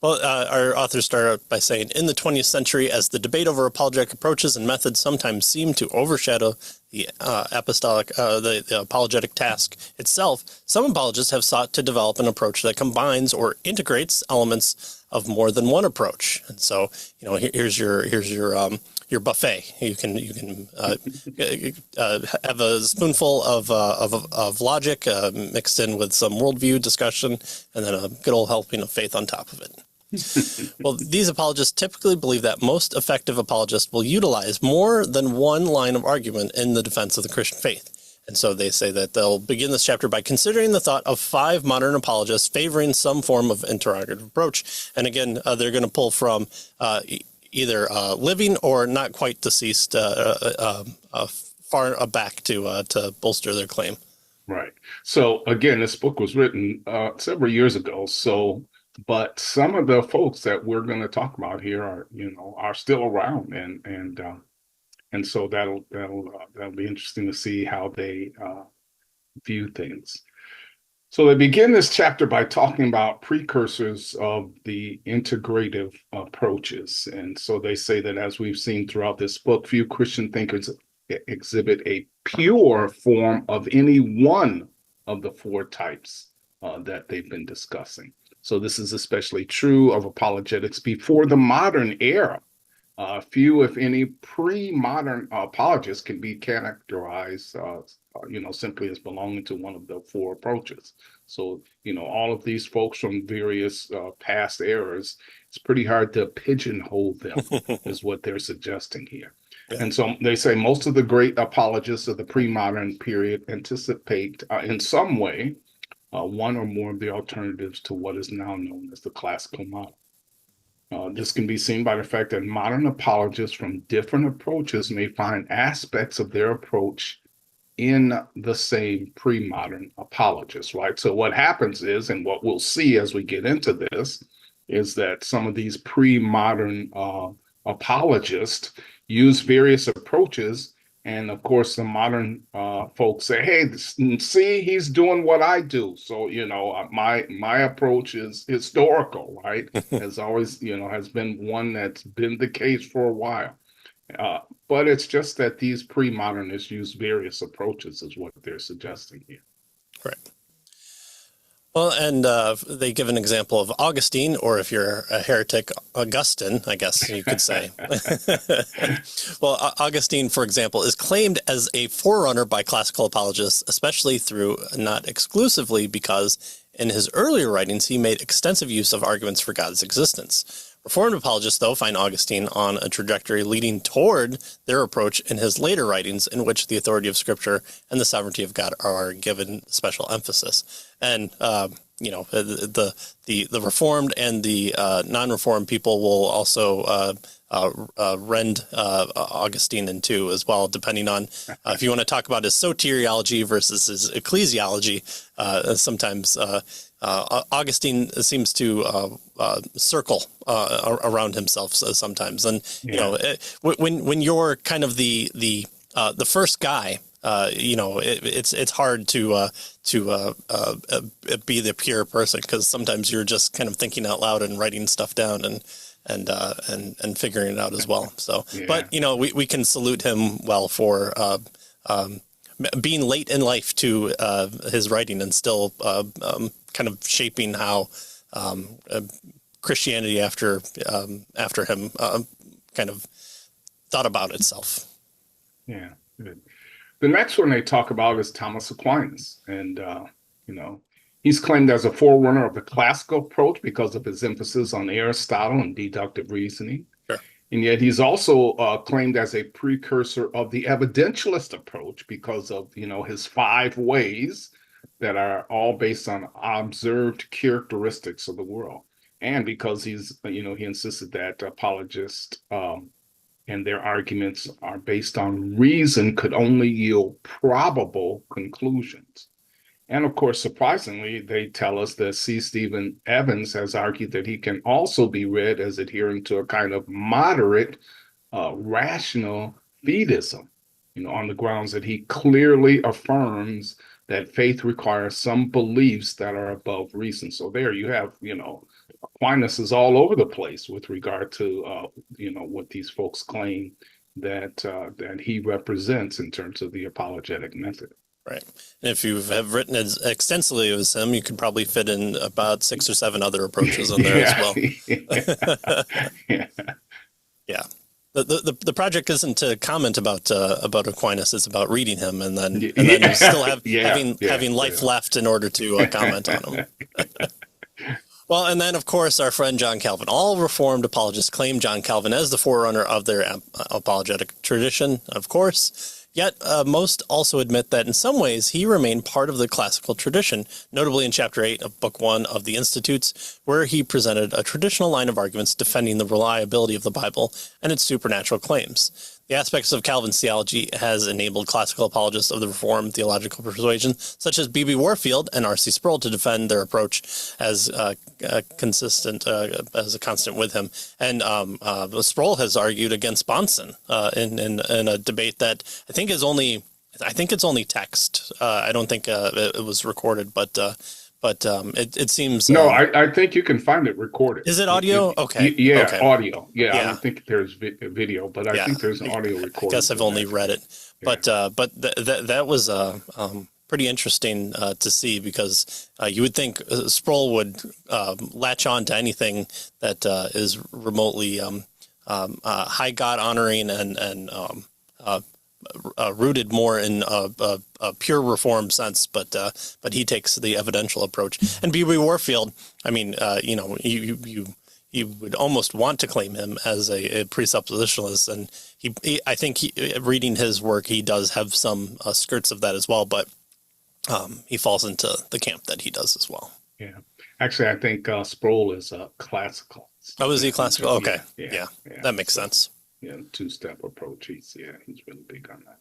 Well, our authors start out by saying, in the 20th century, as the debate over apologetic approaches and methods sometimes seemed to overshadow the the apologetic task itself, some apologists have sought to develop an approach that combines or integrates elements of more than one approach. And so, here's your buffet. You can have a spoonful of logic mixed in with some worldview discussion, and then a good old helping of faith on top of it. Well, these apologists typically believe that most effective apologists will utilize more than one line of argument in the defense of the Christian faith. And so they say that they'll begin this chapter by considering the thought of 5 modern apologists favoring some form of interrogative approach. And again, they're going to pull from either living or not quite deceased far back to bolster their claim. Right. So again, this book was written several years ago. But some of the folks that we're going to talk about here are still around, and so that'll be interesting to see how they view things. So they begin this chapter by talking about precursors of the integrative approaches, and so they say that, as we've seen throughout this book, few Christian thinkers exhibit a pure form of any one of the 4 types that they've been discussing. So this is especially true of apologetics before the modern era. Few, if any, pre-modern apologists can be characterized, simply as belonging to one of the 4 approaches. So, all of these folks from various past eras, it's pretty hard to pigeonhole them, is what they're suggesting here. Yeah. And so they say most of the great apologists of the pre-modern period anticipate in some way one or more of the alternatives to what is now known as the classical model. This can be seen by the fact that modern apologists from different approaches may find aspects of their approach in the same pre-modern apologists, right? So what happens is, and what we'll see as we get into this, is that some of these pre-modern apologists use various approaches. And of course, the modern folks say, hey, see, he's doing what I do. So, my approach is historical, right? Has always, has been one that's been the case for a while. But it's just that these pre-modernists use various approaches is what they're suggesting here. Right. Well, and they give an example of Augustine, or if you're a heretic, Augustine, I guess you could say. Well, Augustine, for example, is claimed as a forerunner by classical apologists, especially through, not exclusively, because in his earlier writings, he made extensive use of arguments for God's existence. Reformed apologists, though, find Augustine on a trajectory leading toward their approach in his later writings, in which the authority of Scripture and the sovereignty of God are given special emphasis. And the Reformed and the non-Reformed people will also rend Augustine in two as well, depending on if you want to talk about his soteriology versus his ecclesiology. Sometimes Augustine seems to circle around himself sometimes, and when you're kind of the first guy, it's hard to be the pure person, because sometimes you're just kind of thinking out loud and writing stuff down and figuring it out as well. So, but we can salute him well for being late in life to his writing and still kind of shaping how Christianity after him kind of thought about itself. Yeah, good. The next one they talk about is Thomas Aquinas, and he's claimed as a forerunner of the classical approach because of his emphasis on Aristotle and deductive reasoning. Sure. And yet he's also claimed as a precursor of the evidentialist approach because of his 5 ways that are all based on observed characteristics of the world, and because he insisted that apologists and their arguments are based on reason could only yield probable conclusions. And of course, surprisingly, they tell us that C. Stephen Evans has argued that he can also be read as adhering to a kind of moderate, rational theism, on the grounds that he clearly affirms that faith requires some beliefs that are above reason. So there you have, Aquinas is all over the place with regard to what these folks claim that he represents in terms of the apologetic method. Right. And if you have written as extensively as him, you could probably fit in about 6 or 7 other approaches on there as well. Yeah. Yeah. The project isn't to comment about Aquinas. It's about reading him and then you still having life left in order to comment on him. Well, and then, of course, our friend John Calvin. All Reformed apologists claim John Calvin as the forerunner of their apologetic tradition, of course. Yet most also admit that in some ways he remained part of the classical tradition, notably in Chapter 8 of Book 1 of the Institutes, where he presented a traditional line of arguments defending the reliability of the Bible and its supernatural claims. The aspects of Calvin's theology has enabled classical apologists of the Reformed theological persuasion, such as B.B. Warfield and R.C. Sproul, to defend their approach as consistent as a constant with him. And Sproul has argued against Bonson in a debate that I think it's only text. I don't think it was recorded, but it seems. No, I think you can find it recorded. Is it audio? Okay. Yeah, okay. audio. Yeah, I don't think there's video, but I think there's an audio recording. I guess I've only read it, but that was pretty interesting to see, because you would think Sproul would latch on to anything that is remotely high God honoring and rooted more in a pure reform sense, but he takes the evidential approach. And B.B. Warfield, I mean, you would almost want to claim him as a presuppositionalist, and I think reading his work, he does have some skirts of that as well, but he falls into the camp that he does as well. Yeah, actually, I think Sproul is classical. Oh, is he classical? Okay, yeah, that makes sense. Yeah, two-step approach. He's really big on that.